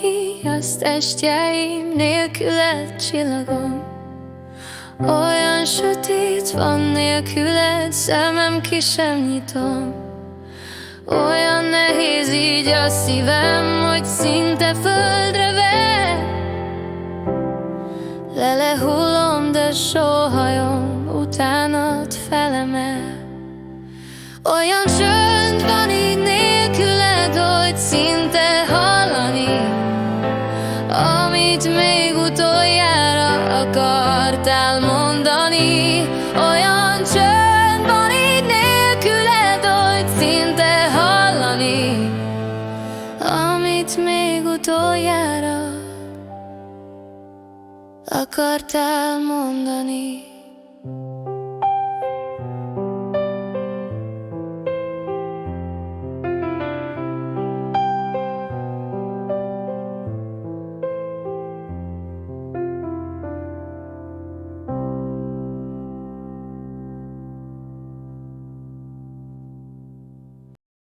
ki azt estjeim nélküled, csillagom. Olyan sötét van nélküled, szemem ki sem nyitom. Olyan nehéz így a szívem, hogy szinte földre ver. Lelehullom, de sóhajom utánad felemel. Olyan csönd van így nélküled, hogy szinte hallani, amit még utoljára akartál mondani. Olyan csönd van így nélküled, hogy szinte hallani, amit még utoljára akartál mondani.